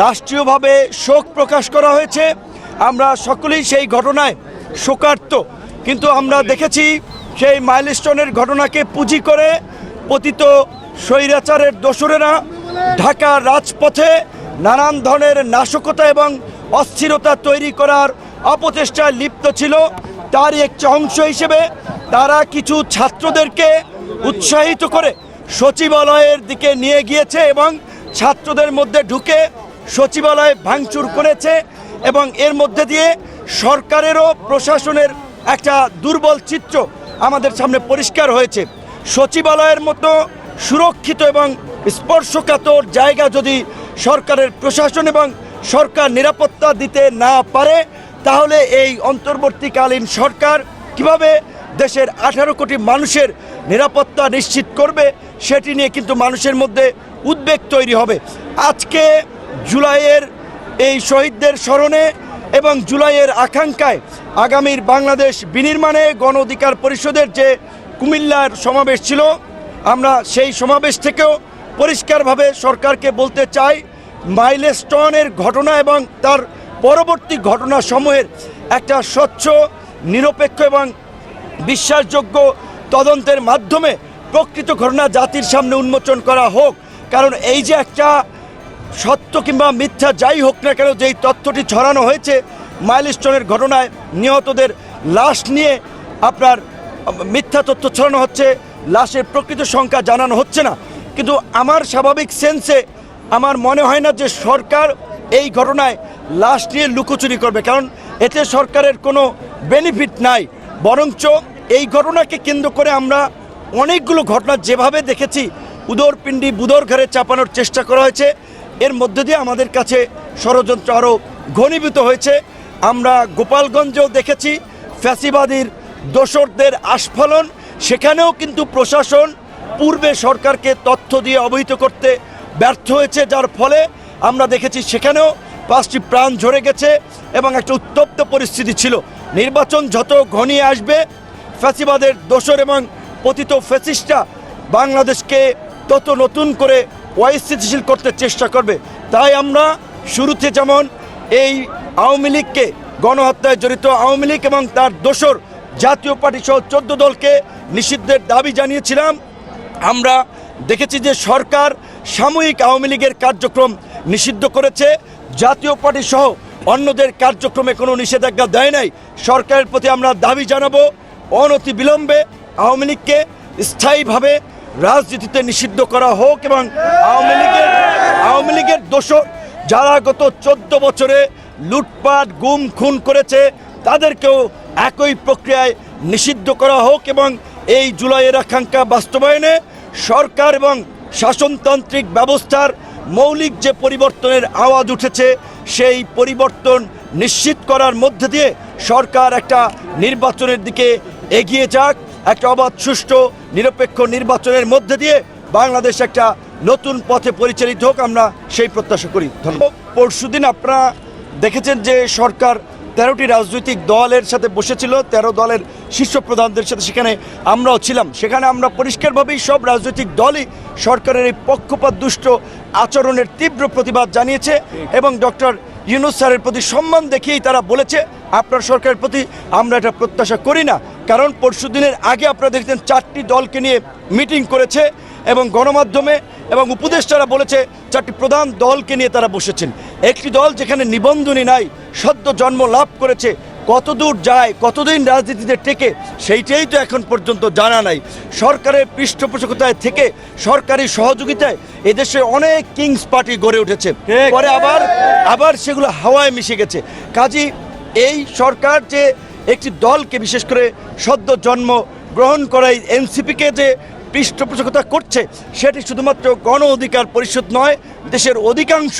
রাষ্ট্রীয়ভাবে শোক প্রকাশ করা হয়েছে। আমরা সকলেই সেই ঘটনায় শোকার্ত, কিন্তু আমরা দেখেছি সেই মাইলস্টোনের ঘটনাকে পুঁজি করে পতিত স্বৈরাচারের দোসরেরা ঢাকার রাজপথে নানান ধরনের নাশকতা এবং অস্থিরতা তৈরি করার অপচেষ্টায় লিপ্ত ছিল। তারই একটি অংশ হিসেবে তারা কিছু ছাত্রদেরকে উৎসাহিত করে সচিবালয়ের দিকে নিয়ে গিয়েছে এবং ছাত্রদের মধ্যে ঢুকে সচিবালয় ভাঙচুর করেছে, এবং এর মধ্যে দিয়ে সরকারেরও প্রশাসনের একটা দুর্বল চিত্র আমাদের সামনে পরিষ্কার হয়েছে। সচিবালয়ের মতো সুরক্ষিত এবং স্পর্শকাতর জায়গা যদি সরকারের প্রশাসন এবং সরকার নিরাপত্তা দিতে না পারে, তাহলে এই অন্তর্বর্তীকালীন সরকার কিভাবে দেশের 18 কোটি মানুষের নিরাপত্তা নিশ্চিত করবে, সেটি নিয়ে কিন্তু মানুষের মধ্যে উদ্বেগ তৈরি হবে। আজকে জুলাইয়ের এই শহীদদের স্মরণে এবং জুলাইয়ের আকাঙ্ক্ষায় আগামীর বাংলাদেশ বিনির্মাণে গণ অধিকার পরিষদের যে কুমিল্লার সমাবেশ ছিল, আমরা সেই সমাবেশ থেকেও পরিষ্কারভাবে সরকারকে বলতে চাই, মাইলস্টোনের ঘটনা এবং তার পরবর্তী ঘটনাসমূহের একটা স্বচ্ছ, নিরপেক্ষ এবং বিশ্বাসযোগ্য তদন্তের মাধ্যমে প্রকৃত ঘটনা জাতির সামনে উন্মোচন করা হোক। কারণ এই যে একটা সত্য কিংবা মিথ্যা যাই হোক না কেন, যেই তথ্যটি ছড়ানো হয়েছে মাইলস্টোনের ঘটনায় নিহতদের লাশ নিয়ে আপনার মিথ্যা তথ্য ছড়ানো হচ্ছে, লাশের প্রকৃত সংখ্যা জানানো হচ্ছে না। কিন্তু আমার স্বাভাবিক সেন্সে আমার মনে হয় না যে সরকার এই ঘটনায় লাশ নিয়ে লুকোচুরি করবে, কারণ এতে সরকারের কোনো বেনিফিট নাই। বরঞ্চ এই ঘটনাকে কেন্দ্র করে আমরা অনেকগুলো ঘটনা যেভাবে দেখেছি, উদরপিণ্ডি বুদর ঘরে চাপানোর চেষ্টা করা হয়েছে, এর মধ্যে দিয়ে আমাদের কাছে ষড়যন্ত্র আরও ঘনীভূত হয়েছে। আমরা গোপালগঞ্জেও দেখেছি ফ্যাসিবাদীর দোসরদের আস্ফালন, সেখানেও কিন্তু প্রশাসন পূর্বে সরকারকে তথ্য দিয়ে অবহিত করতে ব্যর্থ হয়েছে, যার ফলে আমরা দেখেছি সেখানেও 5টি প্রাণ ঝরে গেছে এবং একটা উত্তপ্ত পরিস্থিতি ছিল। নির্বাচন যত ঘনিয়ে আসবে, ফ্যাসিবাদের দোসর এবং পতিত ফ্যাসিস্টরা বাংলাদেশকে তত নতুন করে অস্থিতিশীল করতে চেষ্টা করবে। তাই আমরা শুরুতে যেমন এই আওয়ামী লীগকে, গণহত্যায় জড়িত আওয়ামী লীগ এবং তার দোসর জাতীয় পার্টি সহ 14 দলকে নিষিদ্ধের দাবি জানিয়েছিলাম, আমরা দেখেছি যে সরকার সাময়িক আওয়ামী লীগের কার্যক্রম নিষিদ্ধ করেছে, জাতীয় পার্টি সহ অন্যদের কার্যক্রমে কোনো নিষেধাজ্ঞা দেয় নাই। সরকারের প্রতি আমরা দাবি জানাবো, অনতি বিলম্বে আওয়ামী লীগকে স্থায়ীভাবে রাজনীতিতে নিষিদ্ধ করা হোক এবং আওয়ামী লীগের দোসর যারা গত 14 বছরে লুটপাট, গুম, খুন করেছে, তাদেরকেও একই প্রক্রিয়ায় নিষিদ্ধ করা হোক এবং এই জুলাইয়ের আকাঙ্ক্ষা বাস্তবায়নে সরকার এবং শাসনতান্ত্রিক ব্যবস্থার মৌলিক যে পরিবর্তনের আওয়াজ উঠেছে, সেই পরিবর্তন নিশ্চিত করার মধ্যে দিয়ে সরকার একটা নির্বাচনের দিকে এগিয়ে যাক, একটা অবাধ, সুষ্ঠু, নিরপেক্ষ নির্বাচনের মধ্যে দিয়ে বাংলাদেশ একটা নতুন পথে পরিচালিত হোক, আমরা সেই প্রত্যাশা করি। ধন্যবাদ। পরশুদিন আপনারা দেখেছেন যে সরকার 13টি রাজনৈতিক দলের সাথে বসেছিল, 13 দলের শীর্ষ প্রধানদের সাথে, সেখানে আমরাও ছিলাম। সেখানে আমরা পরিষ্কারভাবেই সব রাজনৈতিক দলই সরকারের এই পক্ষপাত দুষ্ট আচরণের তীব্র প্রতিবাদ জানিয়েছে এবং ডক্টর ইউনূস স্যারের প্রতি সম্মান দেখিয়েই তারা বলেছে, আপনার সরকারের প্রতি আমরা এটা প্রত্যাশা করি না। কারণ পরশুদিনের আগে আপনারা দেখতেন 4টি দলকে নিয়ে মিটিং করেছে এবং গণমাধ্যমে এবং উপদেষ্টারা বলেছে 4টি প্রধান দলকে নিয়ে তারা বসেছেন। একটি দল যেখানে নিবন্ধনই নাই, সদ্য জন্ম লাভ করেছে, কতদূর যায়, কতদিন রাজনীতিতে টেকে, সেইটাই তো এখন পর্যন্ত জানা নাই। সরকারের পৃষ্ঠপোষকতায় থেকে, সরকারি সহযোগিতায় এদেশে অনেক কিংস পার্টি গড়ে উঠেছে, পরে আবার সেগুলো হাওয়ায় মিশে গেছে। কাজেই এই সরকার যে একটি দলকে, বিশেষ করে সদ্য জন্ম গ্রহণ করা এনসিপিকে যে পৃষ্ঠপোষকতা করছে, সেটি শুধুমাত্র গণ অধিকার পরিষদ নয়, দেশের অধিকাংশ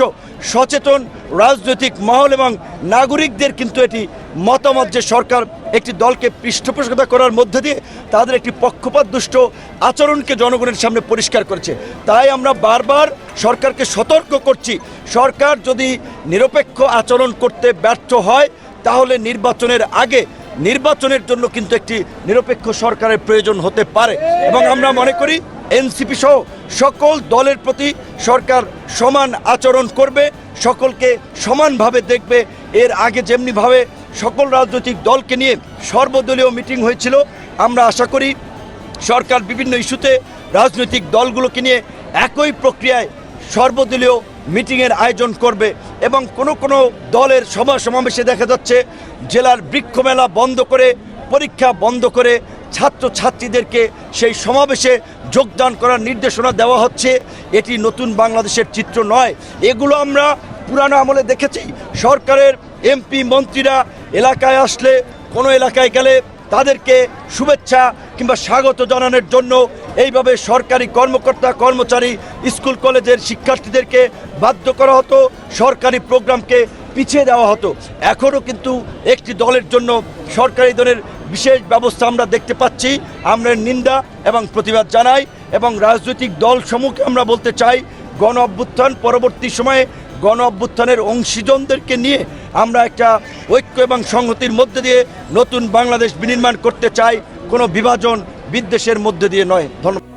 সচেতন রাজনৈতিক মহল এবং নাগরিকদের কিন্তু এটি মতামত যে সরকার একটি দলকে পৃষ্ঠপোষকতা করার মধ্যে দিয়ে তাদের একটি পক্ষপাত দুষ্ট আচরণকে জনগণের সামনে পরিষ্কার করেছে। তাই আমরা বারবার সরকারকে সতর্ক করছি, সরকার যদি নিরপেক্ষ আচরণ করতে ব্যর্থ হয়, তাহলে নির্বাচনের আগে নির্বাচনের জন্য কিন্তু একটি নিরপেক্ষ সরকারের প্রয়োজন হতে পারে এবং আমরা মনে করি এনসিপি সহ সকল দলের প্রতি সরকার সমান আচরণ করবে, সকলকে সমানভাবে দেখবে। এর আগে যেমনিভাবে সকল রাজনৈতিক দলকে নিয়ে সর্বদলীয় মিটিং হয়েছিল, আমরা আশা করি সরকার বিভিন্ন ইস্যুতে রাজনৈতিক দলগুলোকে নিয়ে একই প্রক্রিয়ায় সর্বদলীয় মিটিংয়ের আয়োজন করবে। এবং কোনো দলের সভা সমাবেশে দেখা যাচ্ছে জেলার বৃক্ষমেলা বন্ধ করে, পরীক্ষা বন্ধ করে ছাত্রছাত্রীদেরকে সেই সমাবেশে যোগদান করার নির্দেশনা দেওয়া হচ্ছে। এটি নতুন বাংলাদেশের চিত্র নয়। এগুলো আমরা পুরানো আমলে দেখেছি। সরকারের এমপি মন্ত্রীরা এলাকায় আসলে, কোনো এলাকায় গেলে তাদেরকে শুভেচ্ছা কিংবা স্বাগত জানানোর জন্য এইভাবে সরকারি কর্মকর্তা কর্মচারী, স্কুল কলেজের শিক্ষার্থীদেরকে বাধ্য করা হতো, সরকারি প্রোগ্রামকে পিছিয়ে দেওয়া হতো। এখনও কিন্তু একটি দলের জন্য সরকারি দলের বিশেষ ব্যবস্থা আমরা দেখতে পাচ্ছি। আমরা নিন্দা এবং প্রতিবাদ জানাই এবং রাজনৈতিক দলসমূহকে আমরা বলতে চাই, গণ অভ্যুত্থান পরবর্তী সময়ে গণ অভ্যুত্থানের অংশীজনদেরকে নিয়ে আমরা একটা ঐক্য এবং সংহতির মধ্যে দিয়ে নতুন বাংলাদেশ বিনির্মাণ করতে চাই, কোনো বিভাজন বিদ্বেষের মধ্যে দিয়ে নয়। ধন্যবাদ।